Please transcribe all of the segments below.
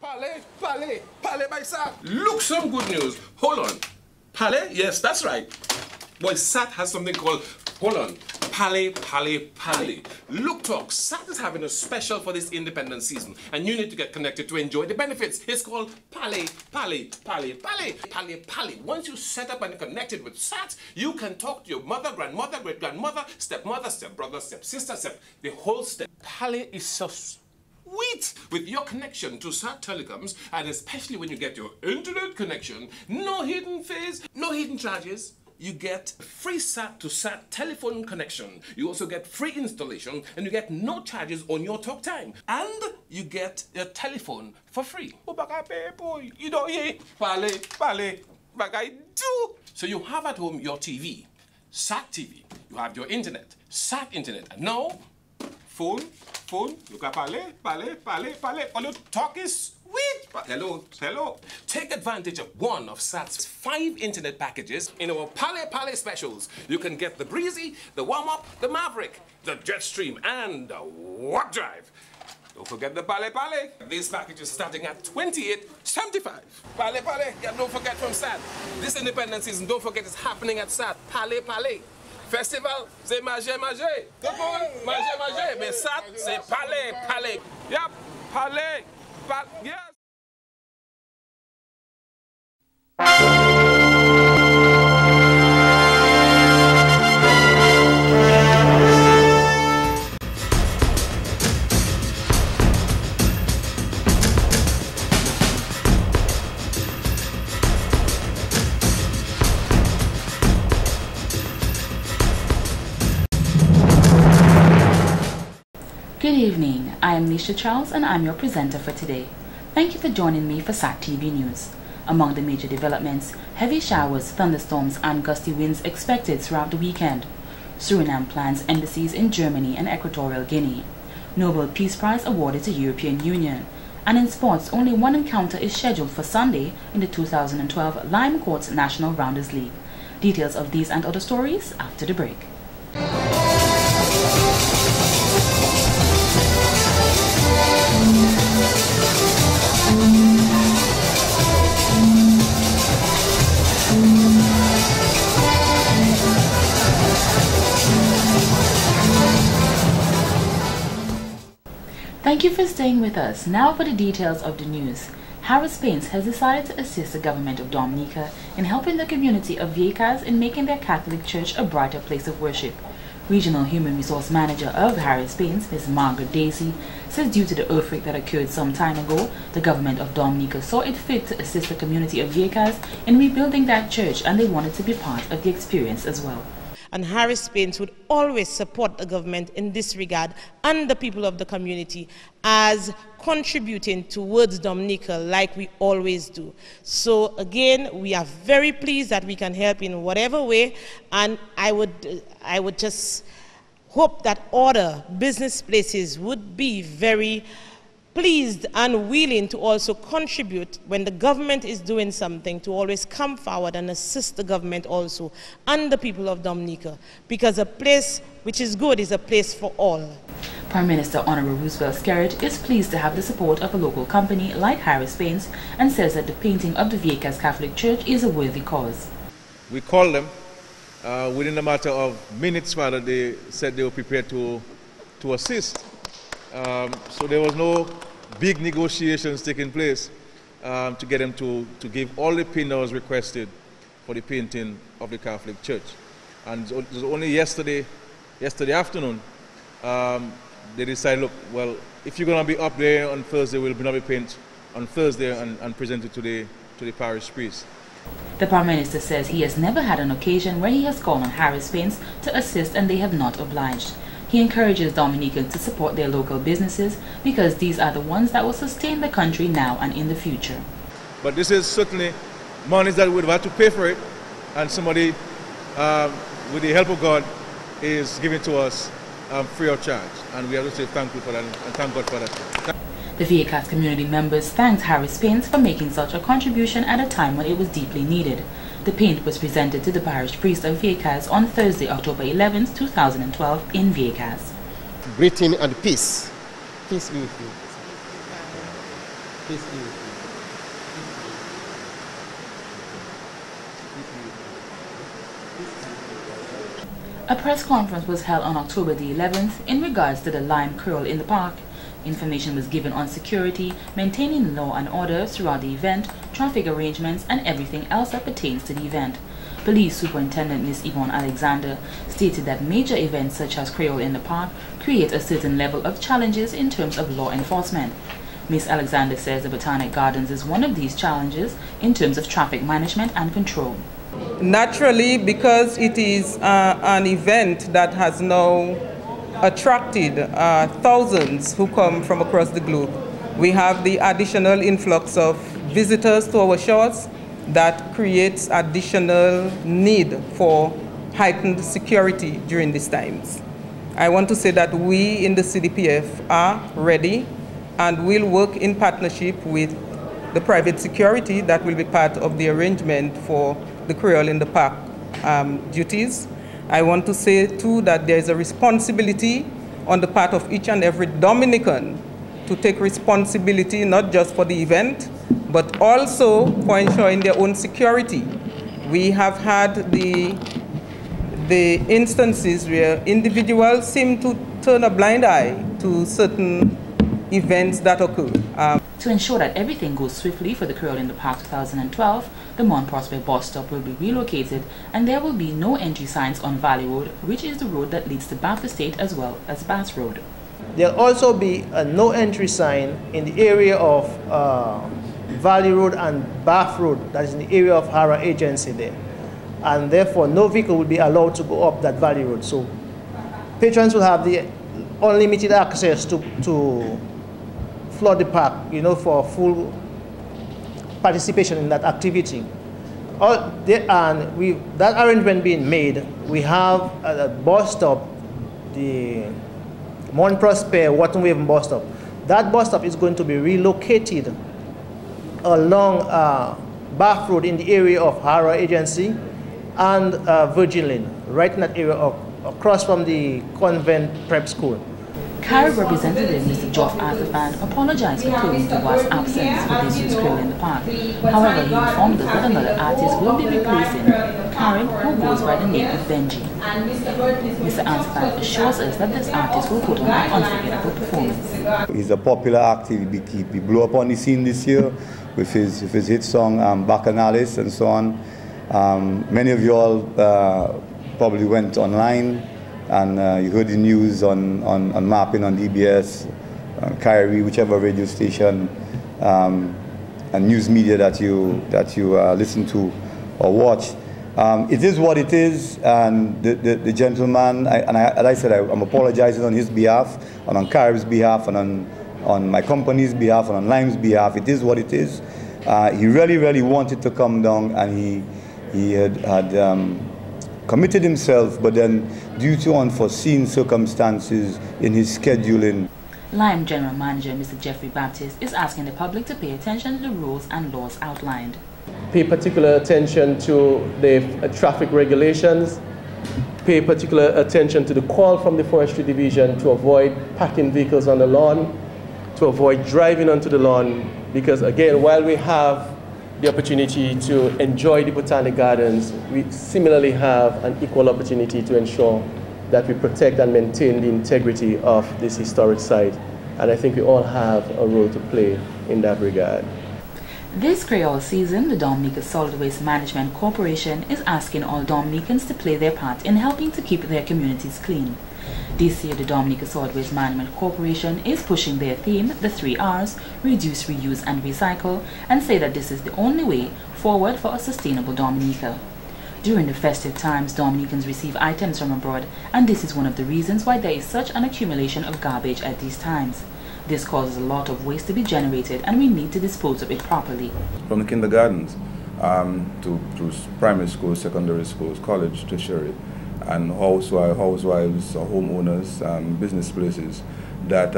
Palais by SAT. Look, some good news. Hold on. Palais? Yes, that's right. Well, SAT has something called, hold on, Palais. Look, talk, SAT is having a special for this independence season, and you need to get connected to enjoy the benefits. It's called Palais. Once you set up and connected with SAT, you can talk to your mother, grandmother, great-grandmother, stepmother, stepbrother, stepsister, the whole step. Palais is so sweet with your connection to SAT telecoms, and especially when you get your internet connection, no hidden fees, no hidden charges. You get free SAT to SAT telephone connection. You also get free installation, and you get no charges on your talk time. And you get your telephone for free. Oh, baka pay boy, you don't hear? Palais, baka do. So you have at home your TV, SAT TV. You have your internet, SAT internet. And now, phone, look at Palais. All your talk is sweet. Hello. Take advantage of one of SAT's 5 internet packages in our Palais specials. You can get the Breezy, the Warm-Up, the Maverick, the Jetstream, and the Warp Drive. Don't forget the Palais. These packages starting at $28.75. Palais. Yeah, don't forget from SAT. This independence season, don't forget it's happening at SAT. Palais. Festival, c'est manger. Tout le monde, manger. Mais SAT, c'est Palais. Yep, Palais. Yes. Good evening, I am Nisha Charles and I'm your presenter for today. Thank you for joining me for SAT TV News. Among the major developments, heavy showers, thunderstorms and gusty winds expected throughout the weekend. Suriname plans embassies in Germany and Equatorial Guinea. Nobel Peace Prize awarded to European Union. And in sports, only one encounter is scheduled for Sunday in the 2012 Lime Courts National Rounders League. Details of these and other stories after the break. Thank you for staying with us. Now for the details of the news. Harris Paints has decided to assist the government of Dominica in helping the community of Vieques in making their Catholic Church a brighter place of worship. Regional Human Resource Manager of Harris Paints, Ms. Margaret Daisy, says due to the earthquake that occurred some time ago, the government of Dominica saw it fit to assist the community of Vieques in rebuilding that church, and they wanted to be part of the experience as well. And Harris Paints would always support the government in this regard and the people of the community as contributing towards Dominica like we always do. So again, we are very pleased that we can help in whatever way, and I would just hope that other business places would be very pleased and willing to also contribute when the government is doing something, to always come forward and assist the government also and the people of Dominica, because a place which is good is a place for all. Prime Minister Honorable Roosevelt Skerrit is pleased to have the support of a local company like Harris Paints and says that the painting of the Vieques Catholic Church is a worthy cause. We called them within a matter of minutes, rather. They said they were prepared to assist. So there was no big negotiations taking place to get them to give all the paint that was requested for the painting of the Catholic Church. And it was only yesterday afternoon, they decided, look, well, if you're going to be up there on Thursday, we'll be paint on Thursday and present it to the parish priest. The Prime Minister says he has never had an occasion where he has called on Harris Paints to assist and they have not obliged. He encourages Dominicans to support their local businesses because these are the ones that will sustain the country now and in the future. But this is certainly money that we'd have to pay for it, and somebody, with the help of God, is giving to us free of charge. And we have to say thank you for that and thank God for that. The Vieques community members thanked Harris Paints for making such a contribution at a time when it was deeply needed. The paint was presented to the parish priest of Vieques on Thursday, October 11, 2012 in Vieques. Greeting and peace. Peace be with you. A press conference was held on October the 11th in regards to the Lime Curl in the park. Information was given on security, maintaining law and order throughout the event, traffic arrangements, and everything else that pertains to the event. Police Superintendent Ms. Yvonne Alexander stated that major events such as Creole in the Park create a certain level of challenges in terms of law enforcement. Ms. Alexander says the Botanic Gardens is one of these challenges in terms of traffic management and control. Naturally, because it is an event that has now attracted thousands who come from across the globe, we have the additional influx of visitors to our shores that creates additional need for heightened security during these times. I want to say that we in the CDPF are ready and will work in partnership with the private security that will be part of the arrangement for the Creole in the Park duties. I want to say too that there is a responsibility on the part of each and every Dominican to take responsibility not just for the event, but also for ensuring their own security. We have had the instances where individuals seem to turn a blind eye to certain events that occur. To ensure that everything goes swiftly for the Creole in the Park 2012, the Mount Prospect bus stop will be relocated and there will be no entry signs on Valley Road, which is the road that leads to Bath Estate as well as Bass Road. There'll also be a no entry sign in the area of Valley Road and Bath Road, that is in the area of Hara Agency there. And therefore no vehicle will be allowed to go up that Valley Road. So patrons will have the unlimited access to flood the park, you know, for full participation in that activity. That arrangement being made, we have a bus stop, the Mount Prospect Waterwave bus stop. That bus stop is going to be relocated along Bath Road in the area of Hara Agency and Virgin Lane, right in that area across from the Convent Prep School. Carib representative Mr. Geoff Arthurfan apologized for Chloe Dubois' absence for this year's Creole in the Park. However, he informed us that another artist will be replacing Carib, who goes by the name of Benji. Mr. Arthurfan assures us that this artist will put on an unforgettable performance. He's a popular actor. He blew up on the scene this year with his hit song Bacchanales and so on. Many of you all probably went online and you heard the news on Mapping on DBS, Kyrie, whichever radio station and news media that you listen to or watch. It is what it is, and the gentleman, as I said, I'm apologizing on his behalf, and on Kyrie's behalf, and on my company's behalf, and on Lime's behalf. It is what it is. He really wanted to come down, and he had committed himself, but then due to unforeseen circumstances in his scheduling. Lime General Manager Mr. Jeffrey Baptist is asking the public to pay attention to the rules and laws outlined. Pay particular attention to the traffic regulations, pay particular attention to the call from the Forestry Division to avoid parking vehicles on the lawn, to avoid driving onto the lawn, because again, while we have the opportunity to enjoy the Botanic Gardens, we similarly have an equal opportunity to ensure that we protect and maintain the integrity of this historic site. And I think we all have a role to play in that regard. This Creole season, the Dominica Solid Waste Management Corporation is asking all Dominicans to play their part in helping to keep their communities clean. This year, the Dominica Solid Waste Management Corporation is pushing their theme, the 3 R's, reduce, reuse, and recycle, and say that this is the only way forward for a sustainable Dominica. During the festive times, Dominicans receive items from abroad, and this is one of the reasons why there is such an accumulation of garbage at these times. This causes a lot of waste to be generated, and we need to dispose of it properly. From the kindergartens to primary schools, secondary schools, college, tertiary, and housewives, homeowners, business places, that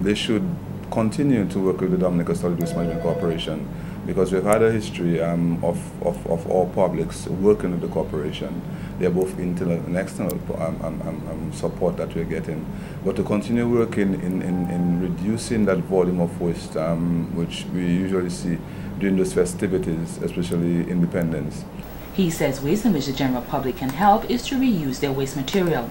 they should continue to work with the Dominica Solid Waste Management Corporation, because we've had a history of all publics working with the corporation. They're both internal and external support that we're getting. But to continue working in reducing that volume of waste, which we usually see during those festivities, especially Independence. He says ways in which the general public can help is to reuse their waste material.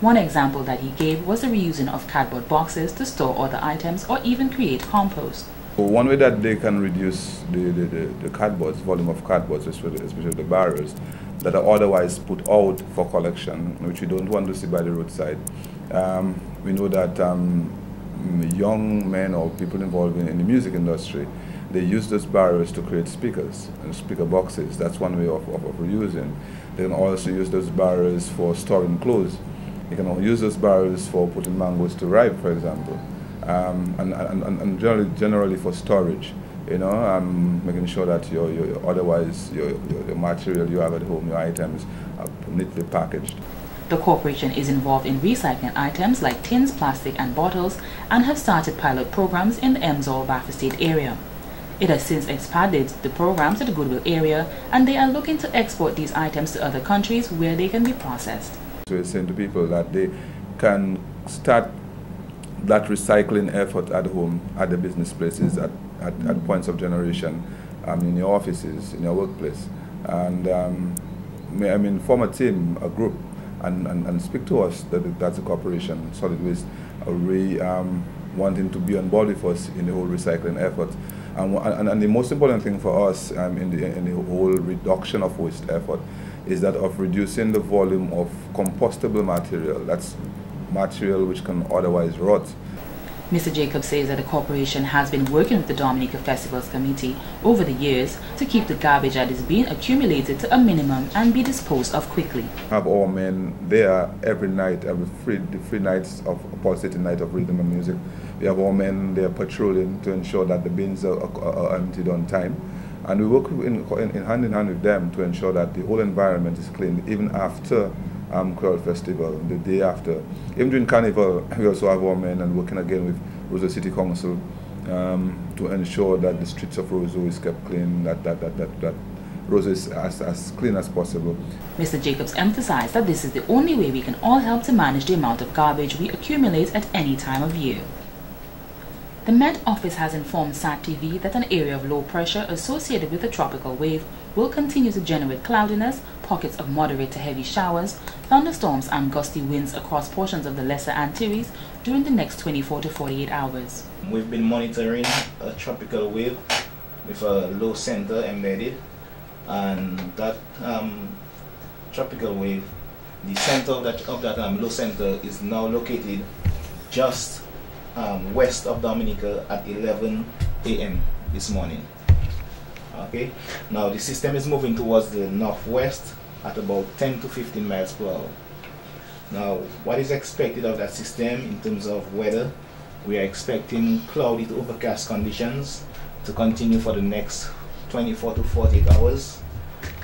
One example that he gave was the reusing of cardboard boxes to store other items or even create compost. One way that they can reduce the cardboards, volume of cardboards, especially the barrels, that are otherwise put out for collection, which we don't want to see by the roadside. We know that young men or people involved in the music industry, they use those barrels to create speakers and speaker boxes. That's one way of reusing. They can also use those barrels for storing clothes. You can use those barrels for putting mangoes to ripe, for example, and generally for storage. You know, making sure that your material you have at home, your items, are neatly packaged. The corporation is involved in recycling items like tins, plastic and bottles and have started pilot programs in the Emsall-Baffin State area. It has since expanded the program to the Goodwill area, and they are looking to export these items to other countries where they can be processed. So we're saying to people that they can start that recycling effort at home, at the business places, at points of generation, in your offices, in your workplace, and form a team, a group, and speak to us. That's a corporation, Solid Waste, really wanting to be on board with us in the whole recycling effort. And the most important thing for us in the whole reduction of waste effort is that of reducing the volume of compostable material. That's material which can otherwise rot. Mr. Jacobs says that the corporation has been working with the Dominica Festivals Committee over the years to keep the garbage that is being accumulated to a minimum and be disposed of quickly. Have our men there every night, every three nights of pulsating night of rhythm and music. We have our men there patrolling to ensure that the bins are emptied on time. And we work in hand with them to ensure that the whole environment is clean, even after Crowd Festival, the day after. Even during Carnival, we also have our men and working again with Roseau City Council to ensure that the streets of Roseau is kept clean, that Roseau is as clean as possible. Mr. Jacobs emphasized that this is the only way we can all help to manage the amount of garbage we accumulate at any time of year. The Met Office has informed SAT-TV that an area of low pressure associated with a tropical wave will continue to generate cloudiness, pockets of moderate to heavy showers, thunderstorms and gusty winds across portions of the Lesser Antilles during the next 24 to 48 hours. We've been monitoring a tropical wave with a low center embedded, and that tropical wave, the center of that low center is now located just west of Dominica at 11 a.m. this morning. Okay, now the system is moving towards the northwest at about 10 to 15 miles per hour. Now, what is expected of that system in terms of weather? We are expecting cloudy to overcast conditions to continue for the next 24 to 48 hours,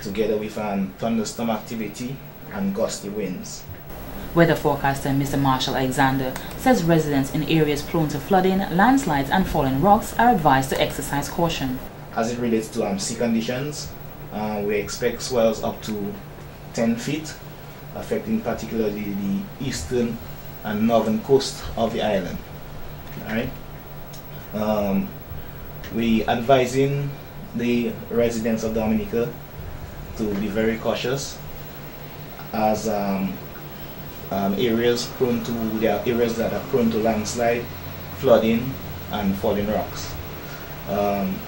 together with thunderstorm activity and gusty winds. Weather forecaster Mr. Marshall Alexander says residents in areas prone to flooding, landslides and fallen rocks are advised to exercise caution. As it relates to sea conditions, we expect swells up to 10 feet, affecting particularly the eastern and northern coast of the island. Alright. We advising the residents of Dominica to be very cautious, as areas that are prone to landslide, flooding and falling rocks.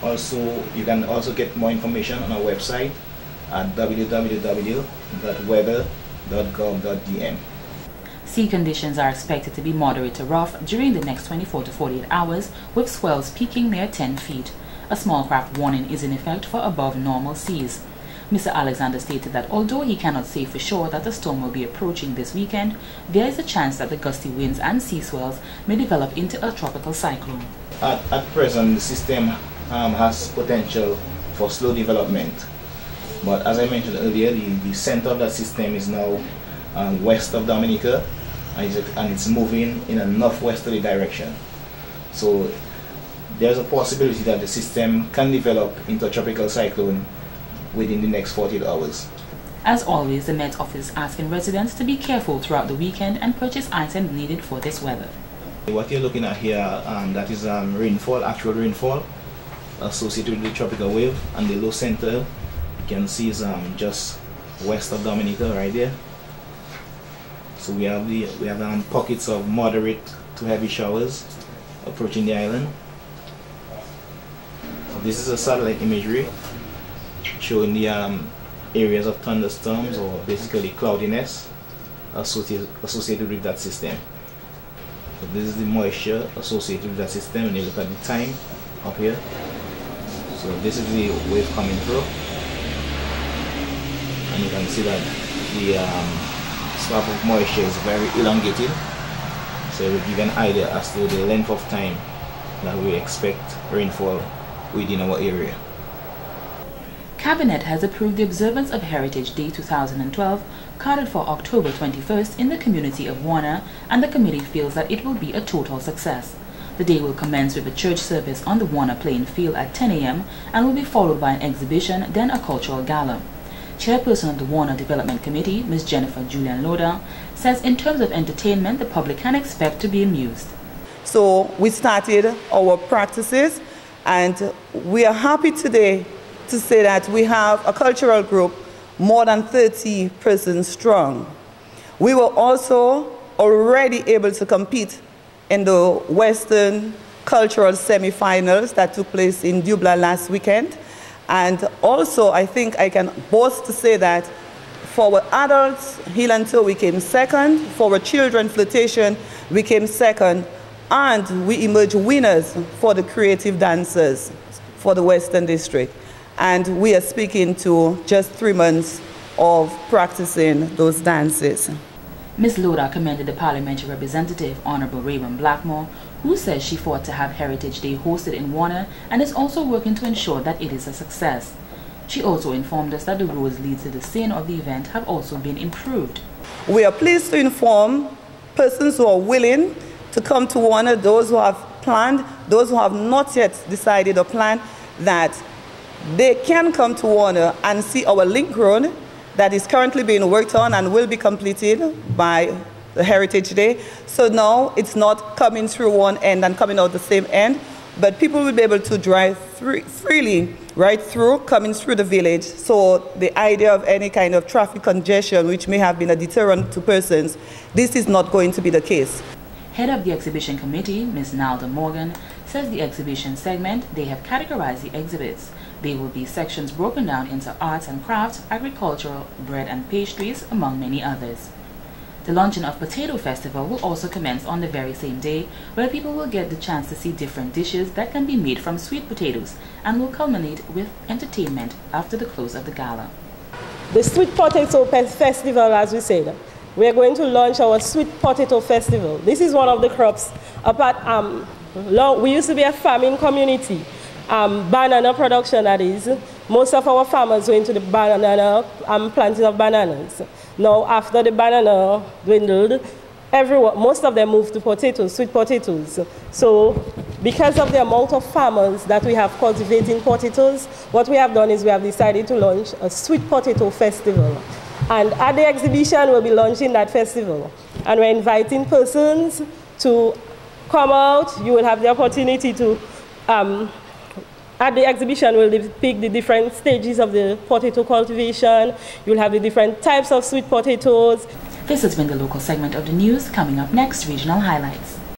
Also, you can also get more information on our website at www.weather.gov.dm. Sea conditions are expected to be moderate to rough during the next 24 to 48 hours, with swells peaking near 10 feet. A small craft warning is in effect for above normal seas. Mr. Alexander stated that although he cannot say for sure that the storm will be approaching this weekend, there is a chance that the gusty winds and sea swells may develop into a tropical cyclone. At present, the system has potential for slow development. But as I mentioned earlier, the center of that system is now west of Dominica, and it's moving in a northwesterly direction. So there's a possibility that the system can develop into a tropical cyclone within the next 48 hours. As always, the Met Office is asking residents to be careful throughout the weekend and purchase items needed for this weather. What you're looking at here, that is rainfall, actual rainfall associated with the tropical wave, and the low center you can see is just west of Dominica right there. So we have pockets of moderate to heavy showers approaching the island. So this is a satellite imagery showing the areas of thunderstorms, or basically cloudiness associated with that system. So this is the moisture associated with that system, and you look at the time up here. So this is the wave coming through, and you can see that the swath of moisture is very elongated, so it will give an idea as to the length of time that we expect rainfall within our area. Cabinet has approved the observance of Heritage Day 2012, carried for October 21st in the community of Warner, and the committee feels that it will be a total success. The day will commence with a church service on the Warner playing field at 10 a.m. and will be followed by an exhibition, then a cultural gala. Chairperson of the Warner Development Committee, Ms. Jennifer Julian Loda, says in terms of entertainment, the public can expect to be amused. So we started our practices, and we are happy today to say that we have a cultural group more than 30 persons strong. We were also already able to compete in the Western Cultural Semi-Finals that took place in Dublin last weekend. And also, I think I can boast to say that for our adults, heel and toe, we came second. For our children, flirtation, we came second. And we emerged winners for the creative dancers for the Western District. And we are speaking to just 3 months of practicing those dances. Ms. Loda commended the parliamentary representative, Honorable Raymond Blackmore, who says she fought to have Heritage Day hosted in Warner and is also working to ensure that it is a success. She also informed us that the roads leading to the scene of the event have also been improved. We are pleased to inform persons who are willing to come to Warner, those who have planned, those who have not yet decided or planned, that they can come to Warner and see our link road that is currently being worked on and will be completed by the Heritage Day. So now it's not coming through one end and coming out the same end, but people will be able to drive freely right through, coming through the village. So the idea of any kind of traffic congestion, which may have been a deterrent to persons, this is not going to be the case. Head of the exhibition committee, Ms. Nalda Morgan, says the exhibition segment, they have categorized the exhibits. There will be sections broken down into arts and crafts, agricultural, bread and pastries, among many others. The launching of Potato Festival will also commence on the very same day, where people will get the chance to see different dishes that can be made from sweet potatoes, and will culminate with entertainment after the close of the gala. The Sweet Potato Festival, as we said, we are going to launch our Sweet Potato Festival. This is one of the crops. We used to be a farming community. Banana production, that is. Most of our farmers went into the banana planting of bananas. Now, after the banana dwindled, most of them moved to potatoes, sweet potatoes. So, because of the amount of farmers that we have cultivating potatoes, what we have done is we have decided to launch a Sweet Potato Festival. And at the exhibition, we'll be launching that festival. And we're inviting persons to come out. You will have the opportunity to at the exhibition, we'll depict the different stages of the potato cultivation. You'll have the different types of sweet potatoes. This has been the local segment of the news. Coming up next, regional highlights.